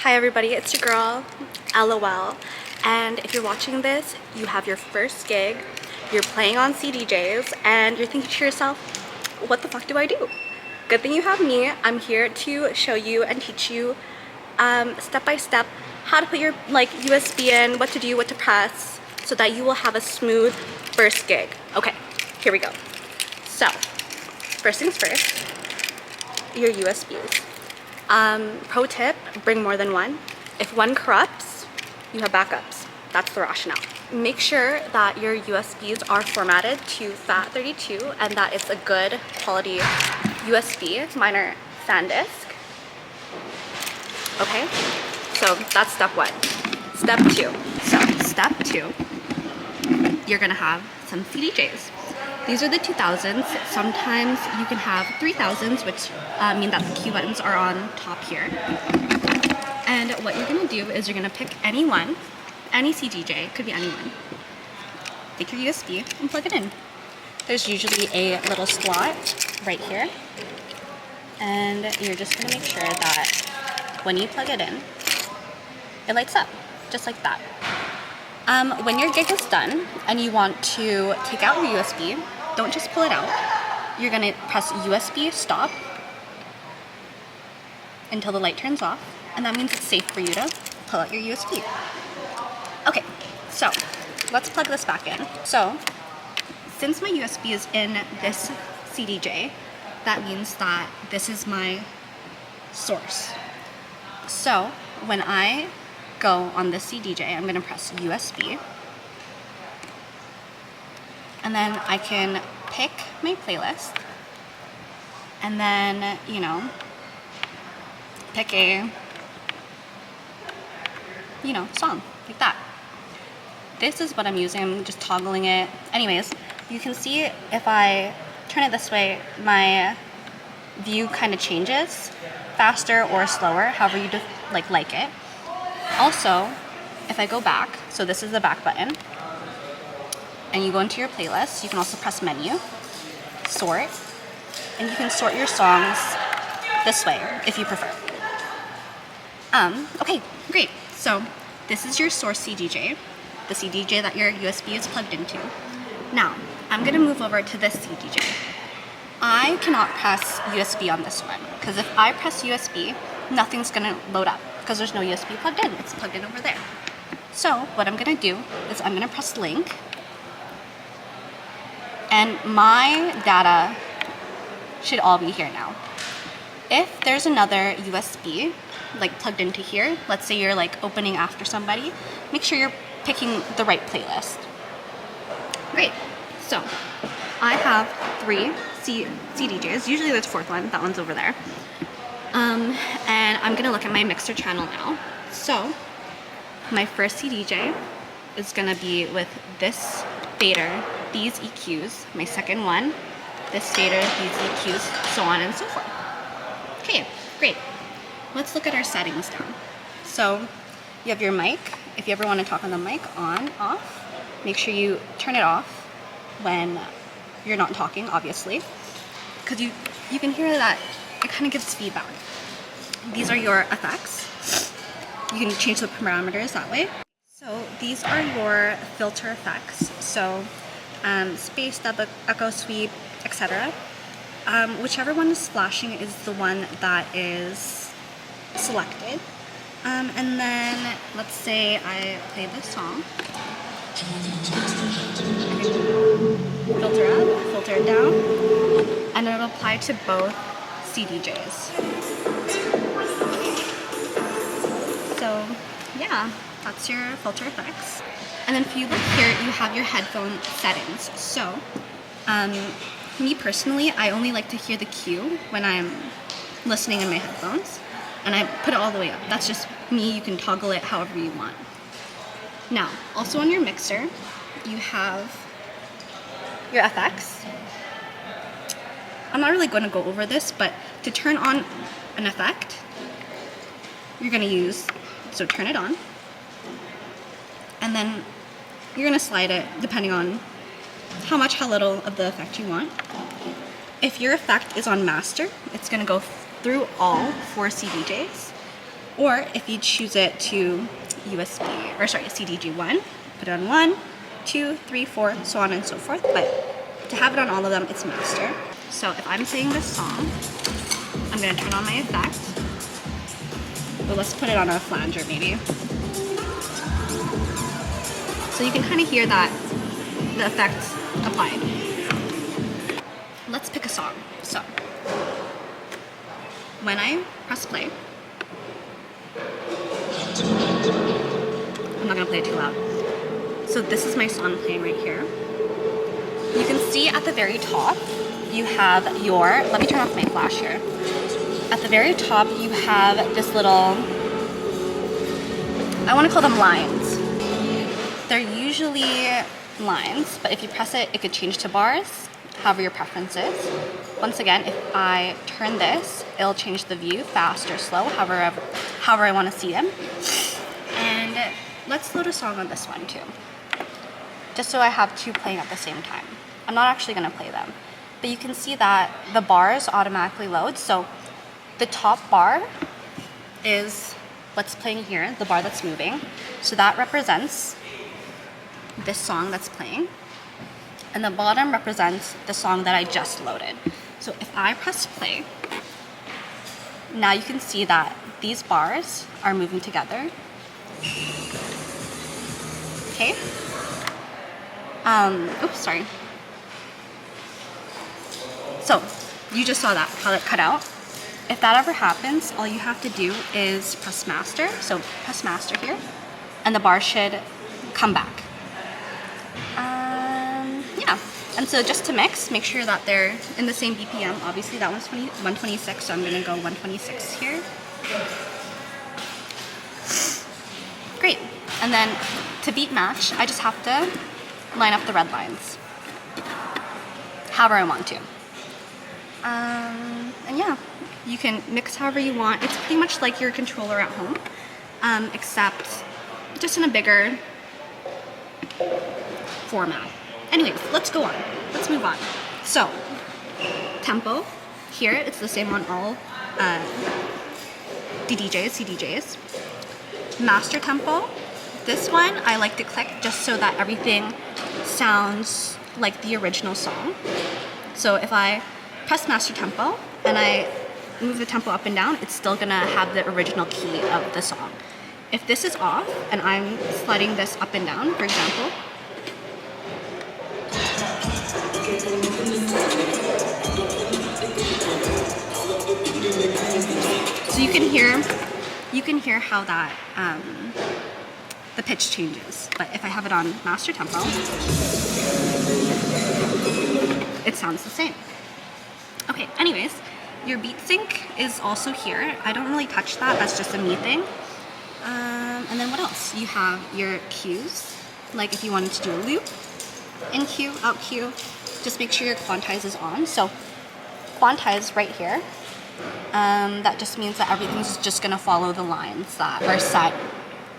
Hi everybody, it's your girl, LOL. And if you're watching this, you have your first gig, you're playing on CDJs, and you're thinking to yourself, what the fuck do I do? Good thing you have me. I'm here to show you and teach you step by step how to put your USB in, what to do, what to press, so that you will have a smooth first gig. Okay, here we go. So, first things first, your USBs. Pro tip, bring more than one. If one corrupts, you have backups. That's the rationale. Make sure that your USBs are formatted to FAT32 and that it's a good quality USB. Mine are SanDisk. Okay, so that's step one. Step two. So step two, you're gonna have some CDJs. These are the 2000s. Sometimes you can have 3000s, which mean that the Q buttons are on top here. And what you're gonna do is you're gonna pick any one, any CDJ, could be anyone. Take your USB and plug it in. There's usually a little slot right here. And you're just gonna make sure that when you plug it in, it lights up, just like that. When your gig is done and you want to take out your USB, don't just pull it out. You're gonna press USB stop until the light turns off, and that means it's safe for you to pull out your USB. Okay, so let's plug this back in. So, since my USB is in this CDJ, that means that this is my source. So, when I go on this CDJ, I'm gonna press USB. And then I can pick my playlist. And then, you know, pick a, song, like that. This is what I'm using, I'm just toggling it. Anyways, you can see if I turn it this way, my view kind of changes, faster or slower, however you like it. Also, if I go back, so this is the back button, and you go into your playlist, you can also press menu, sort, and you can sort your songs this way if you prefer. Okay, great. So this is your source CDJ, the CDJ that your USB is plugged into. Now, I'm gonna move over to this CDJ. I cannot press USB on this one, because if I press USB, nothing's gonna load up, because there's no USB plugged in, it's plugged in over there. So what I'm gonna do is I'm gonna press link, and my data should all be here now. If there's another USB plugged into here, let's say you're opening after somebody, make sure you're picking the right playlist. Great, so I have 3 CDJs, usually there's a 4th one, that one's over there. And I'm gonna look at my mixer channel now. So, my first CDJ is gonna be with this fader, these EQs. My second one, this fader, these EQs, so on and so forth. Okay, great. Let's look at our settings now. So, you have your mic. If you ever wanna talk on the mic, on, off. Make sure you turn it off when you're not talking, obviously, because you can hear that it kind of gives feedback. These are your effects. You can change the parameters that way. So these are your filter effects. So space, double, echo, sweep, etc. Whichever one is flashing is the one that is selected. And then let's say I play this song. Filter up, filter down, and it'll apply to both CDJs. So yeah, that's your filter effects. And then if you look here, you have your headphone settings. So me personally, I only like to hear the cue when I'm listening in my headphones, and I put it all the way up. That's just me. You can toggle it however you want. Now, also on your mixer, you have your FX. I'm not really going to go over this, but to turn on an effect, you're going to use, so turn it on, and then you're going to slide it depending on how much, how little of the effect you want. If your effect is on master, it's going to go through all 4 CDJs. Or if you choose it to USB, or sorry, CDJ 1, put it on 1, 2, 3, 4, so on and so forth. But to have it on all of them, it's master. So if I'm singing this song, I'm gonna turn on my effect. But let's put it on a flanger maybe. So you can kind of hear that the effect applied. Let's pick a song. So when I press play, I'm not gonna play it too loud. So this is my song playing right here. You can see at the very top, you have your, let me turn off my flash here. At the very top, you have this little, I wanna call them lines. They're usually lines, but if you press it, it could change to bars, however your preference is. Once again, if I turn this, it'll change the view, fast or slow, however I wanna see them. And let's load a song on this one too. Just so I have two playing at the same time. I'm not actually gonna play them, but you can see that the bars automatically load. So the top bar is what's playing here, the bar that's moving. So that represents this song that's playing. And the bottom represents the song that I just loaded. So if I press play, now you can see that these bars are moving together. Okay. Oops, sorry. So you just saw that, how it cut out. If that ever happens, all you have to do is press master. So press master here, and the bar should come back. Yeah, and so just to mix, make sure that they're in the same BPM. Obviously that one's 126, so I'm gonna go 126 here. Great, and then to beat match, I just have to line up the red lines, however I want to. And yeah, you can mix however you want. It's pretty much like your controller at home, except just in a bigger format. Anyways, let's go on. Let's move on. So, tempo. Here, it's the same on all CDJs. Master tempo. This one, I like to click just so that everything sounds like the original song. So if I press master tempo and I move the tempo up and down, it's still gonna have the original key of the song. If this is off and I'm sliding this up and down, for example, so you can hear how that the pitch changes. But if I have it on master tempo, it sounds the same. Okay, anyways, your beat sync is also here. I don't really touch that, that's just a me thing. And then what else? You have your cues, like if you wanted to do a loop, in cue, out cue, just make sure your quantize is on. So quantize right here, that just means that everything's just gonna follow the lines that are set.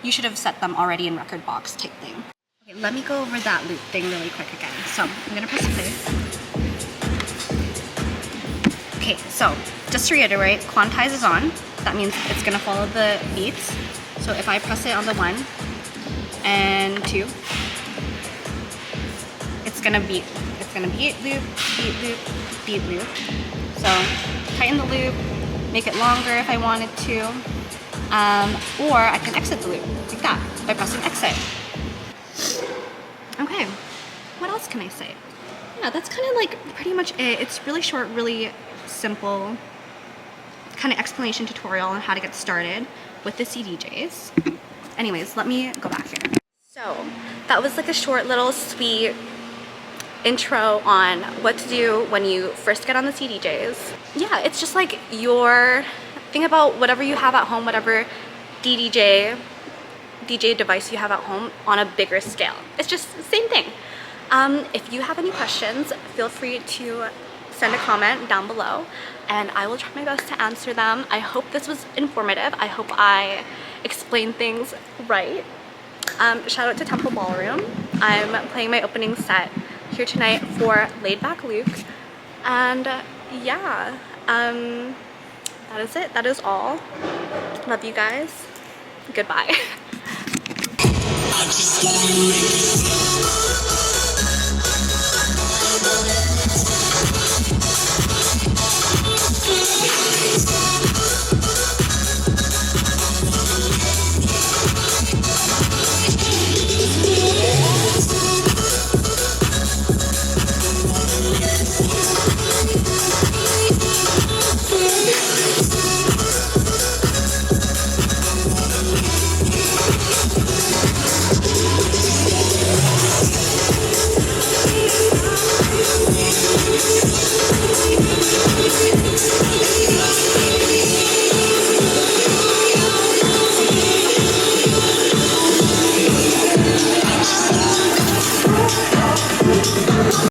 You should have set them already in record box type thing. Okay, let me go over that loop thing really quick again. So I'm gonna press play. Okay, so just to reiterate, quantize is on. That means it's gonna follow the beats. So if I press it on the 1 and 2, it's gonna beat. It's gonna beat loop, beat loop, beat loop. So tighten the loop, make it longer if I wanted to, or I can exit the loop like that by pressing exit. Okay, what else can I say? Yeah, that's kind of like pretty much it. It's really short, really simple kind of explanation tutorial on how to get started with the CDJs. Anyways, let me go back here. So that was like a short little sweet intro on what to do when you first get on the CDJs. Yeah, it's just like your think about whatever you have at home, whatever DJ device you have at home on a bigger scale. It's just the same thing. If you have any questions, feel free to send a comment down below and I will try my best to answer them. I hope this was informative. I hope I explained things right. Shout out to Temple Ballroom. I'm playing my opening set here tonight for Laid Back Luke. And yeah, that is it. That is all. Love you guys. Goodbye.